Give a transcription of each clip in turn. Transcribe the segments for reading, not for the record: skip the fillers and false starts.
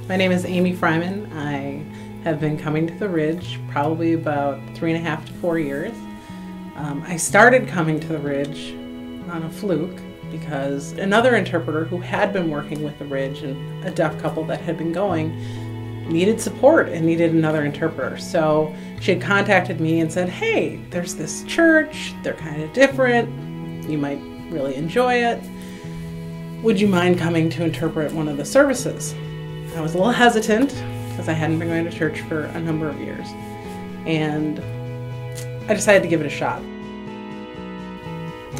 My name is Amy Fryman. I have been coming to the Ridge probably about 3.5 to 4 years. I started coming to the Ridge on a fluke because another interpreter who had been working with the Ridge and a deaf couple that had been going needed support and needed another interpreter. So she had contacted me and said, hey, there's this church, they're kind of different, you might really enjoy it. Would you mind coming to interpret one of the services? I was a little hesitant because I hadn't been going to church for a number of years, and I decided to give it a shot.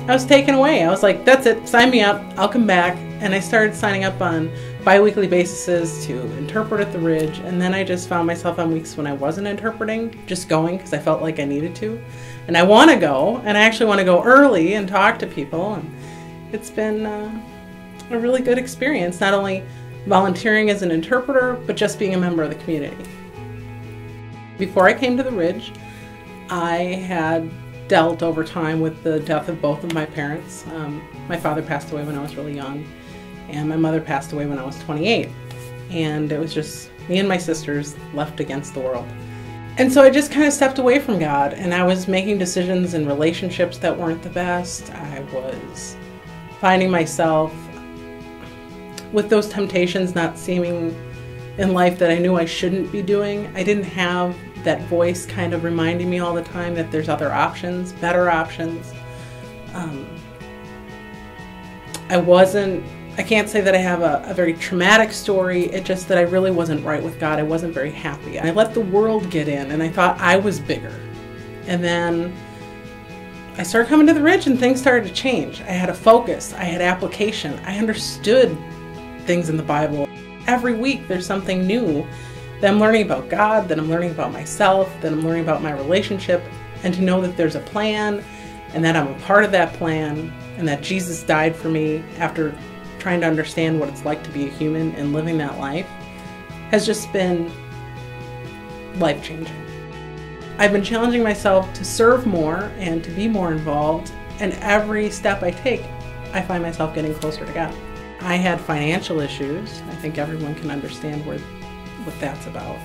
I was taken away. I was like, that's it, sign me up, I'll come back. And I started signing up on bi-weekly basis to interpret at the Ridge, and then I just found myself on weeks when I wasn't interpreting, just going because I felt like I needed to. And I want to go, and I actually want to go early and talk to people, and it's been a really good experience, not only volunteering as an interpreter, but just being a member of the community. Before I came to the Ridge, I had dealt over time with the death of both of my parents. My father passed away when I was really young, and my mother passed away when I was 28. And it was just me and my sisters left against the world. And so I just kind of stepped away from God, and I was making decisions in relationships that weren't the best. I was finding myself with those temptations not seeming in life that I knew I shouldn't be doing. I didn't have that voice kind of reminding me all the time that there's other options, better options. I can't say that I have a very traumatic story, it's just that I really wasn't right with God. I wasn't very happy. I let the world get in, and I thought I was bigger. And then I started coming to the Ridge, and things started to change. I had a focus, I had application, I understood things in the Bible. Every week there's something new that I'm learning about God, that I'm learning about myself, that I'm learning about my relationship, and to know that there's a plan and that I'm a part of that plan and that Jesus died for me after trying to understand what it's like to be a human and living that life has just been life-changing. I've been challenging myself to serve more and to be more involved, and every step I take, I find myself getting closer to God. I had financial issues. I think everyone can understand what that's about.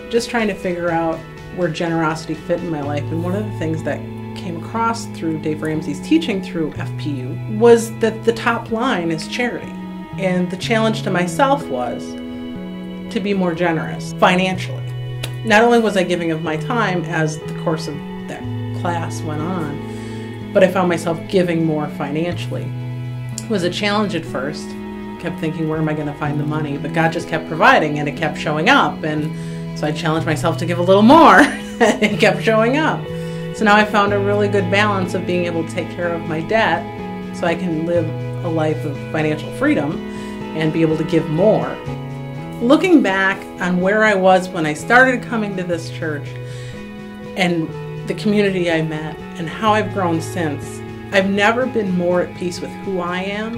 Just trying to figure out where generosity fit in my life. And one of the things that came across through Dave Ramsey's teaching through FPU was that the top line is charity. And the challenge to myself was to be more generous financially. Not only was I giving of my time as the course of that class went on, but I found myself giving more financially. It was a challenge at first. Kept thinking, where am I going to find the money? But God just kept providing, and it kept showing up. And so I challenged myself to give a little more, and it kept showing up. So now I found a really good balance of being able to take care of my debt so I can live a life of financial freedom and be able to give more. Looking back on where I was when I started coming to this church and the community I met and how I've grown since, I've never been more at peace with who I am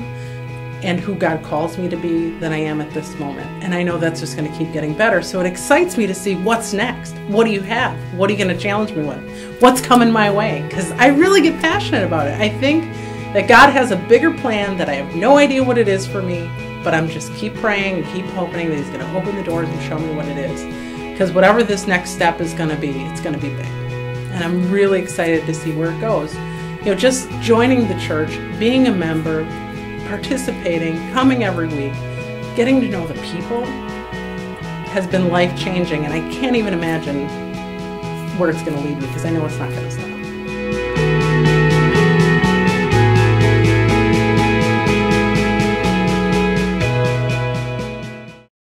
and who God calls me to be than I am at this moment. And I know that's just going to keep getting better. So it excites me to see what's next. What do you have? What are you going to challenge me with? What's coming my way? Because I really get passionate about it. I think that God has a bigger plan that I have no idea what it is for me, but I'm just keep praying and keep hoping that He's going to open the doors and show me what it is. Because whatever this next step is going to be, it's going to be big. And I'm really excited to see where it goes. You know, just joining the church, being a member, participating, coming every week, getting to know the people has been life-changing, and I can't even imagine where it's going to lead me because I know it's not going to stop.